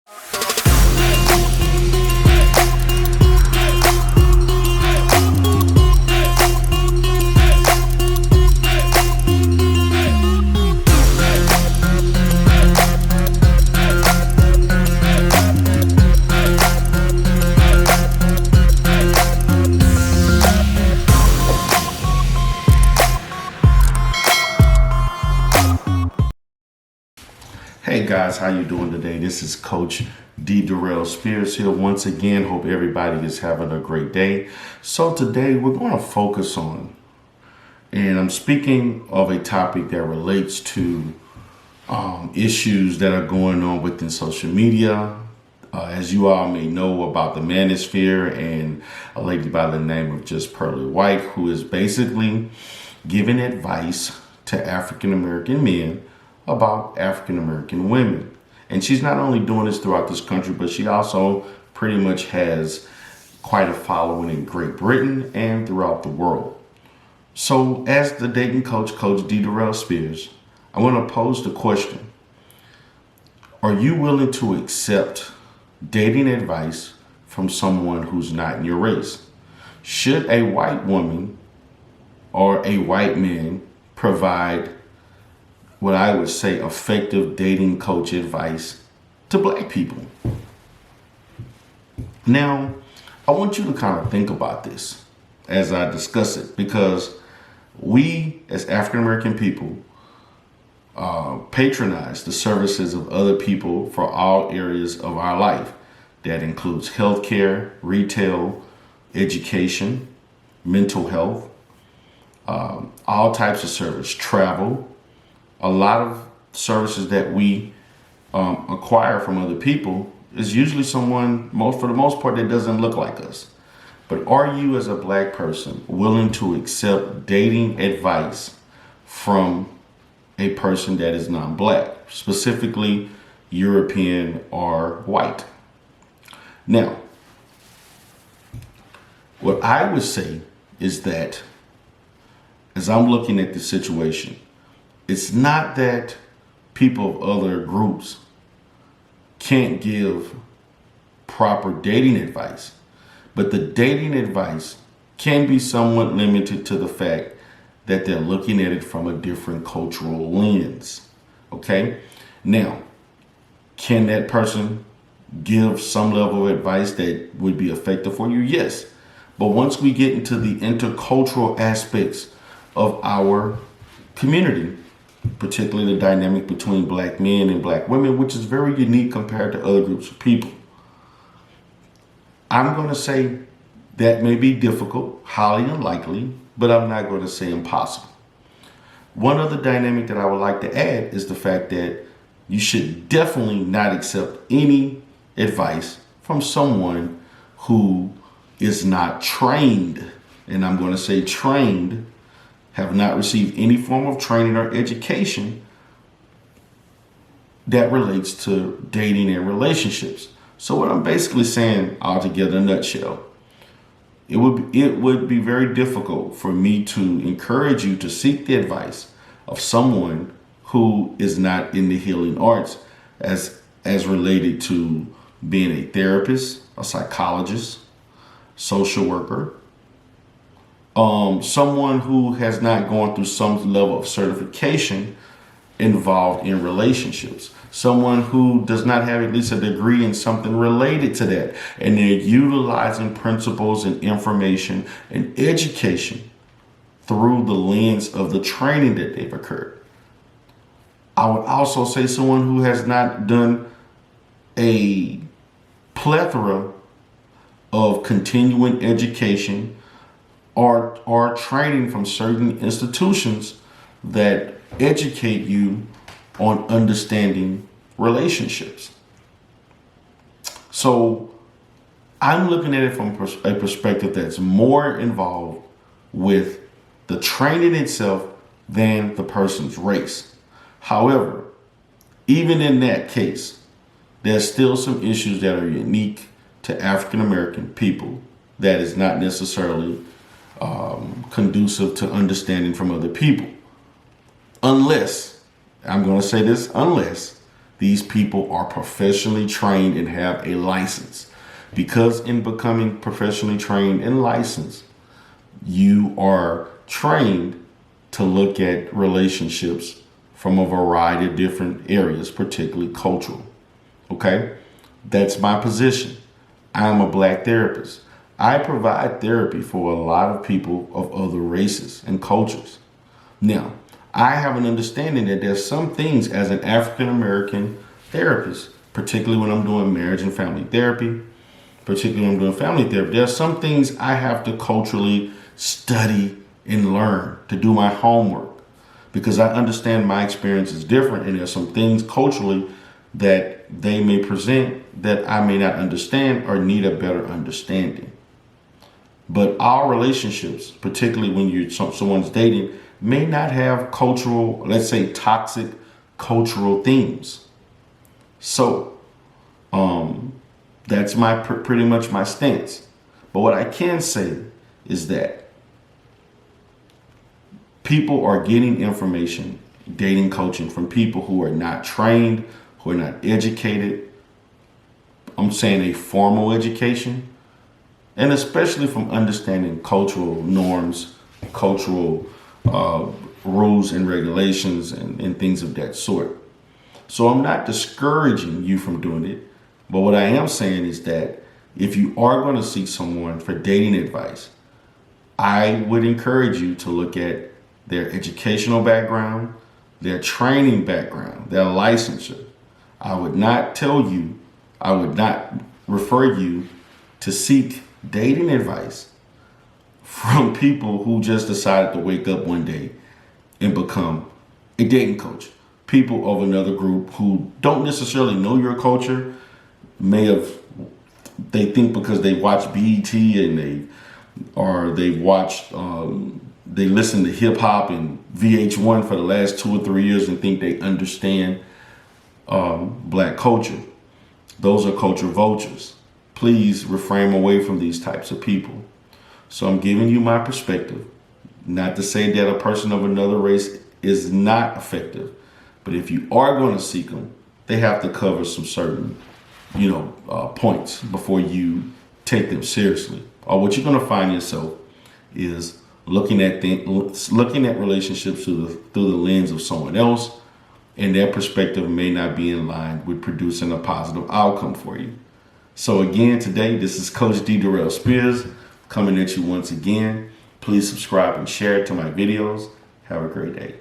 Hey guys, how you doing today? This is Coach D. Durrell Spears here once again. Hope everybody is having a great day. So today we're going to focus on, and I'm speaking of a topic that relates to issues that are going on within social media. As you all may know about the manosphere and a lady by the name of Just Pearly White, who is basically giving advice to African American men about African American women. And she's not only doing this throughout this country, but she also pretty much has quite a following in Great Britain and throughout the world. So as the dating coach, Coach D. Durrell Spears, I want to pose the question: are you willing to accept dating advice from someone who's not in your race? Should a white woman or a white man provide what I would say effective dating coach advice to black people? Now, I want you to kind of think about this as I discuss it, because we as African American people patronize the services of other people for all areas of our life. That includes healthcare, retail, education, mental health, all types of service, travel. A lot of services that we acquire from other people is usually someone, for the most part, that doesn't look like us. But are you, as a black person, willing to accept dating advice from a person that is non-black, specifically European or white? Now, what I would say is that as I'm looking at the situation, it's not that people of other groups can't give proper dating advice, but the dating advice can be somewhat limited to the fact that they're looking at it from a different cultural lens. Okay? Now, can that person give some level of advice that would be effective for you? Yes. But once we get into the intercultural aspects of our community, particularly the dynamic between black men and black women, which is very unique compared to other groups of people, I'm going to say that may be difficult, highly unlikely, but I'm not going to say impossible. One other dynamic that I would like to add is the fact that you should definitely not accept any advice from someone who is not trained, and I'm going to say trained, have not received any form of training or education that relates to dating and relationships. So what I'm basically saying altogether in a nutshell, it would be very difficult for me to encourage you to seek the advice of someone who is not in the healing arts as related to being a therapist, a psychologist, social worker, someone who has not gone through some level of certification involved in relationships, someone who does not have at least a degree in something related to that, and they're utilizing principles and information and education through the lens of the training that they've occurred. I would also say someone who has not done a plethora of continuing education or training from certain institutions that educate you on understanding relationships. So I'm looking at it from a perspective that's more involved with the training itself than the person's race. However, even in that case, there's still some issues that are unique to African American people that is not necessarily conducive to understanding from other people. Unless, I'm going to say this, unless These people are professionally trained and have a license. Because in becoming professionally trained and licensed, you are trained to look at relationships from a variety of different areas, particularly cultural. Okay? That's my position. I'm a black therapist. I provide therapy for a lot of people of other races and cultures. Now, I have an understanding that there's some things as an African American therapist, particularly when I'm doing marriage and family therapy, particularly when I'm doing family therapy, there's some things I have to culturally study and learn, to do my homework, because I understand my experience is different, and there's some things culturally that they may present that I may not understand or need a better understanding. But our relationships, particularly when someone's dating, may not have cultural, let's say toxic cultural themes. So that's pretty much my stance. But what I can say is that people are getting information, dating coaching, from people who are not trained, who are not educated. I'm saying a formal education, and especially from understanding cultural norms, cultural rules and regulations, and things of that sort. So I'm not discouraging you from doing it, but what I am saying is that if you are going to seek someone for dating advice, I would encourage you to look at their educational background, their training background, their licensure. I would not refer you to seek dating advice from people who just decided to wake up one day and become a dating coach. People of another group who don't necessarily know your culture, they think because they watch BET and they listen to hip hop and VH1 for the last 2 or 3 years and think they understand black culture. Those are culture vultures. Please refrain away from these types of people. So I'm giving you my perspective. Not to say that a person of another race is not effective, but if you are going to seek them, they have to cover some certain, points before you take them seriously. Or what you're going to find yourself is looking at relationships through the lens of someone else, and their perspective may not be in line with producing a positive outcome for you. So again, today, this is Coach D. Darrell Spears coming at you once again. Please subscribe and share to my videos. Have a great day.